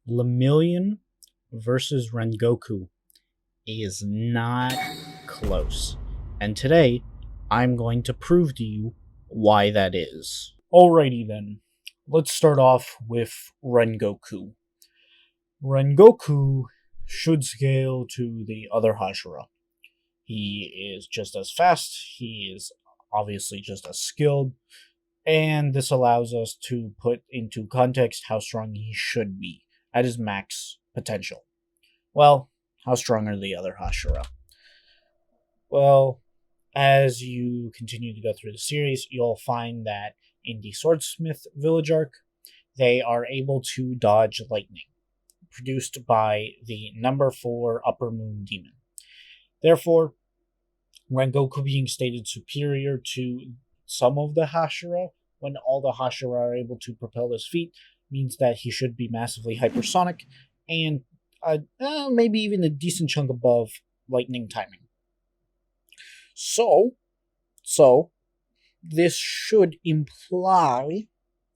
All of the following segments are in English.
Lemillion versus Rengoku is not close. And today, I'm going to prove to you why that is. Alrighty then, let's start off with Rengoku. Rengoku should scale to the other Hashira. He is just as fast, he is obviously just as skilled, and this allows us to put into context how strong he should be at his max potential. Well, how strong are the other Hashira? Well, as you continue to go through the series, you'll find that in the Swordsmith village arc, they are able to dodge lightning, produced by the number 4 Upper Moon Demon. Therefore, Rengoku being stated superior to some of the Hashira, when all the Hashira are able to propel his feet, means that he should be massively hypersonic, and maybe even a decent chunk above lightning timing. So, this should imply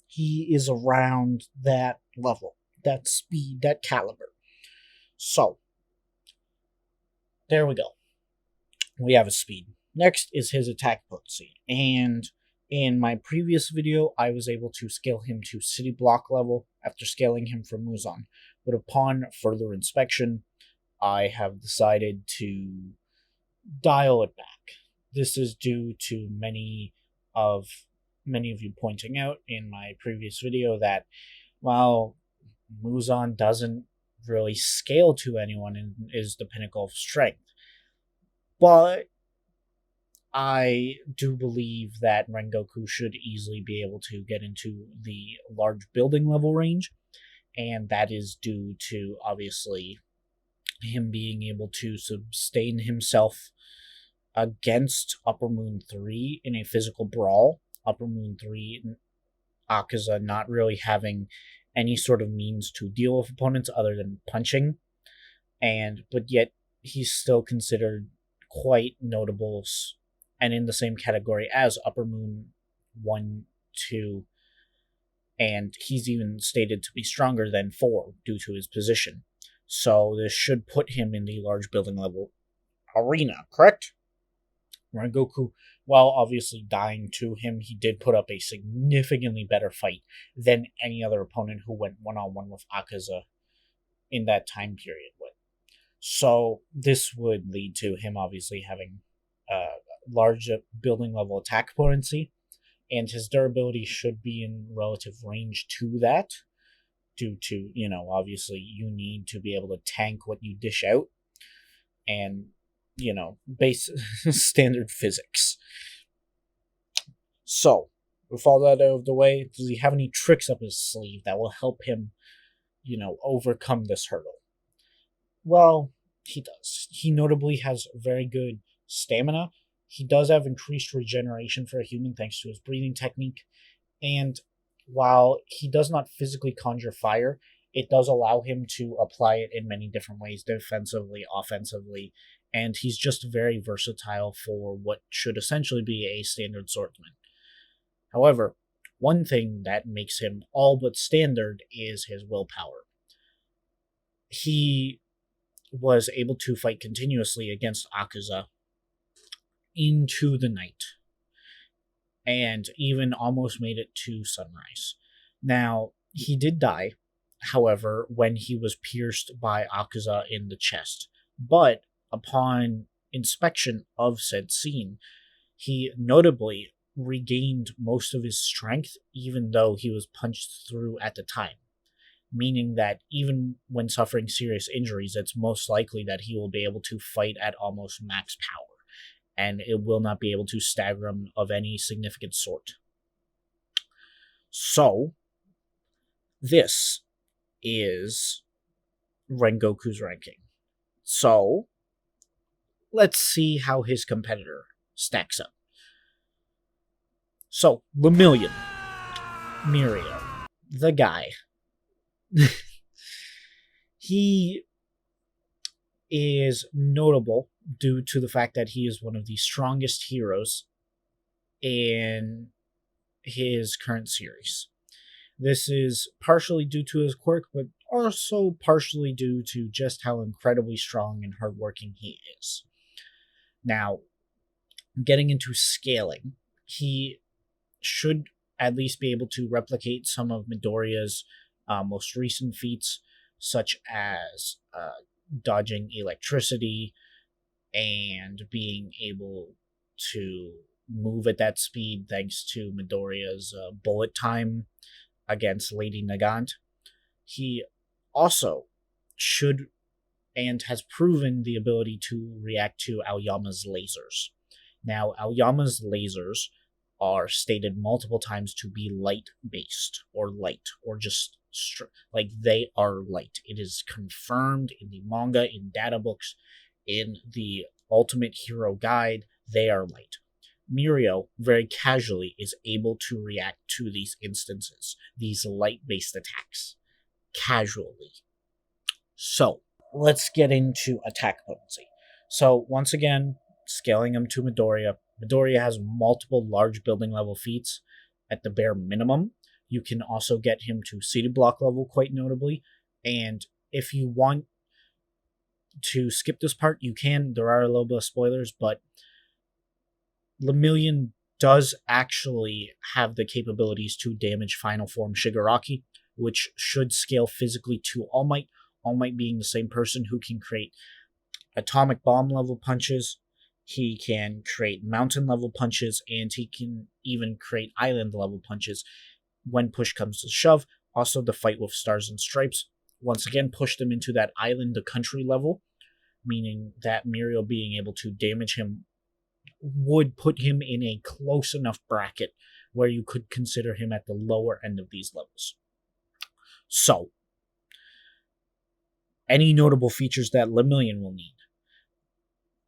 he is around that level, that speed, that caliber. So, there we go. We have his speed. Next is his attack potency, and in my previous video, I was able to scale him to city block level after scaling him from Muzan, but upon further inspection, I have decided to dial it back. This is due to many of you pointing out in my previous video that while Muzan doesn't really scale to anyone and is the pinnacle of strength, but I do believe that Rengoku should easily be able to get into the large building level range, and that is due to, obviously, him being able to sustain himself against Upper Moon 3 in a physical brawl. Upper Moon 3, Akaza not really having any sort of means to deal with opponents other than punching, but yet he's still considered quite notable and in the same category as Upper Moon 1, 2, and he's even stated to be stronger than 4 due to his position. So this should put him in the large building level arena, correct? Rengoku, while obviously dying to him, he did put up a significantly better fight than any other opponent who went one-on-one with Akaza in that time period with. So this would lead to him obviously having large building level attack potency, and his durability should be in relative range to that, due to, obviously you need to be able to tank what you dish out, and, base standard physics. So, with all that out of the way, does he have any tricks up his sleeve that will help him, overcome this hurdle? Well, he does. He notably has very good stamina. He does have increased regeneration for a human thanks to his breathing technique, and while he does not physically conjure fire, it does allow him to apply it in many different ways, defensively, offensively, and he's just very versatile for what should essentially be a standard swordsman. However, one thing that makes him all but standard is his willpower. He was able to fight continuously against Akaza into the night, and even almost made it to sunrise. Now, he did die, however, when he was pierced by Akaza in the chest, but upon inspection of said scene, he notably regained most of his strength even though he was punched through at the time, meaning that even when suffering serious injuries, it's most likely that he will be able to fight at almost max power, and it will not be able to stagger him of any significant sort. So, this is Rengoku's ranking. So, let's see how his competitor stacks up. So, Lemillion. Mirio. The guy. He is notable due to the fact that he is one of the strongest heroes in his current series. This is partially due to his quirk, but also partially due to just how incredibly strong and hardworking he is. Now, getting into scaling, he should at least be able to replicate some of Midoriya's most recent feats, such as dodging electricity and being able to move at that speed thanks to Midoriya's bullet time against Lady Nagant. He also should and has proven the ability to react to Aoyama's lasers. Now, Aoyama's lasers are stated multiple times to be light based or light or just like they are light. It is confirmed in the manga, in data books, in the Ultimate Hero Guide. They are light. Mirio very casually is able to react to these instances, these light based attacks, casually. So, let's get into attack potency. So, once again, scaling him to Midoriya. Midoriya has multiple large building level feats at the bare minimum. You can also get him to seated block level quite notably. And if you want to skip this part, you can. There are a little bit of spoilers, but Lemillion does actually have the capabilities to damage Final Form Shigaraki, which should scale physically to All Might. All Might being the same person who can create atomic bomb level punches, he can create mountain level punches, and he can even create island level punches when push comes to shove. Also, the fight with Stars and Stripes once again pushed him into that island to country level, meaning that Mirio being able to damage him would put him in a close enough bracket where you could consider him at the lower end of these levels. So, any notable features that Lemillion will need?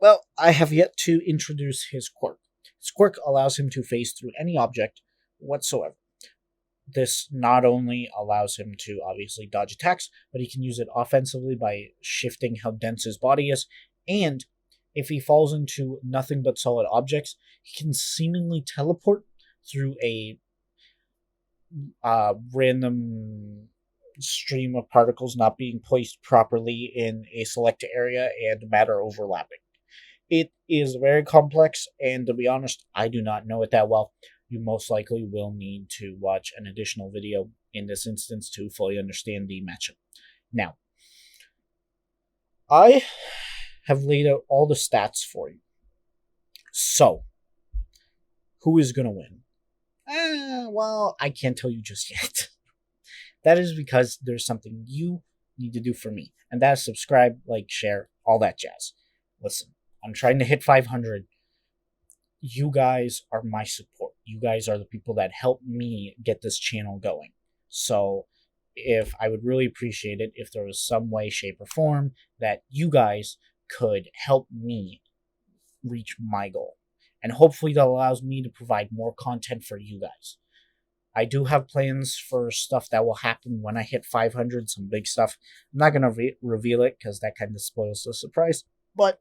Well, I have yet to introduce his quirk. His quirk allows him to phase through any object whatsoever. This not only allows him to obviously dodge attacks, but he can use it offensively by shifting how dense his body is, and if he falls into nothing but solid objects, he can seemingly teleport through a random stream of particles not being placed properly in a select area and matter overlapping. It is very complex, and to be honest, I do not know it that well. You most likely will need to watch an additional video in this instance to fully understand the matchup. Now, I have laid out all the stats for you. So, who is going to win? Well, I can't tell you just yet. That is because there's something you need to do for me, and that is subscribe, like, share, all that jazz. Listen, I'm trying to hit 500. You guys are my support. You guys are the people that help me get this channel going. So, if I would really appreciate it if there was some way, shape, or form that you guys could help me reach my goal. And hopefully that allows me to provide more content for you guys. I do have plans for stuff that will happen when I hit 500, some big stuff. I'm not going to reveal it because that kind of spoils the surprise. But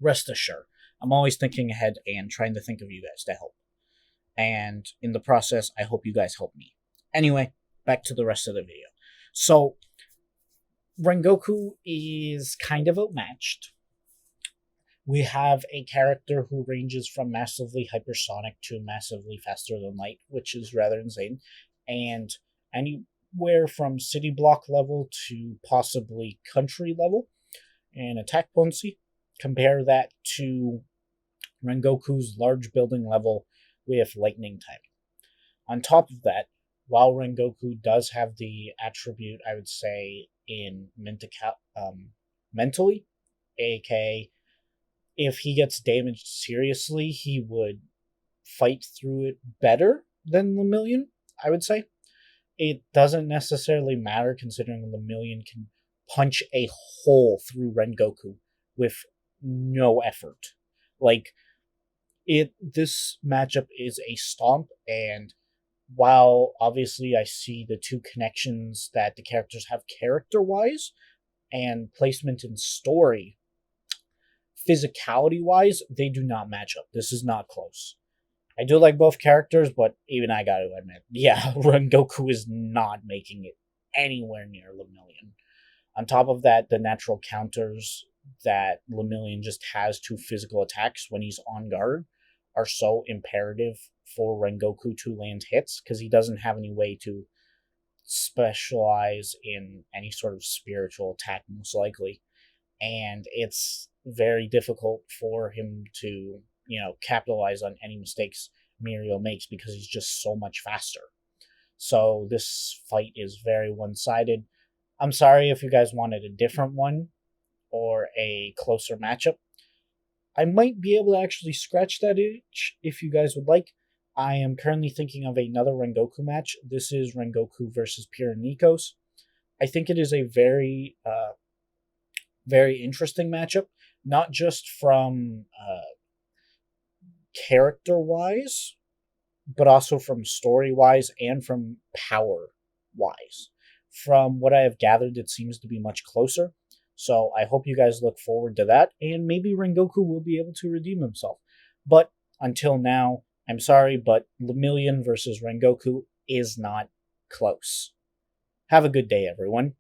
rest assured, I'm always thinking ahead and trying to think of you guys to help. And in the process, I hope you guys help me. Anyway, back to the rest of the video. So, Rengoku is kind of outmatched. We have a character who ranges from massively hypersonic to massively faster than light, which is rather insane, and anywhere from city block level to possibly country level and attack potency. Compare that to Rengoku's large building level with lightning timing. On top of that, while Rengoku does have the attribute, I would say, in mentally, aka if he gets damaged seriously, he would fight through it better than Lemillion, I would say. It doesn't necessarily matter considering Lemillion can punch a hole through Rengoku with no effort. Like, this matchup is a stomp, and while obviously I see the two connections that the characters have character-wise and placement in story, physicality-wise, they do not match up. This is not close. I do like both characters, but even I gotta admit, yeah, Rengoku is not making it anywhere near Lemillion. On top of that, the natural counters that Lemillion just has to physical attacks when he's on guard are so imperative for Rengoku to land hits because he doesn't have any way to specialize in any sort of spiritual attack, most likely. And it's very difficult for him to, capitalize on any mistakes Mirio makes because he's just so much faster. So this fight is very one sided. I'm sorry if you guys wanted a different one or a closer matchup. I might be able to actually scratch that itch if you guys would like. I am currently thinking of another Rengoku match. This is Rengoku versus Pyranikos. I think it is a very interesting matchup, not just from character wise, but also from story wise and from power wise. From what I have gathered, it seems to be much closer. So I hope you guys look forward to that, and maybe Rengoku will be able to redeem himself. But until now, I'm sorry, but Lemillion versus Rengoku is not close. Have a good day, everyone.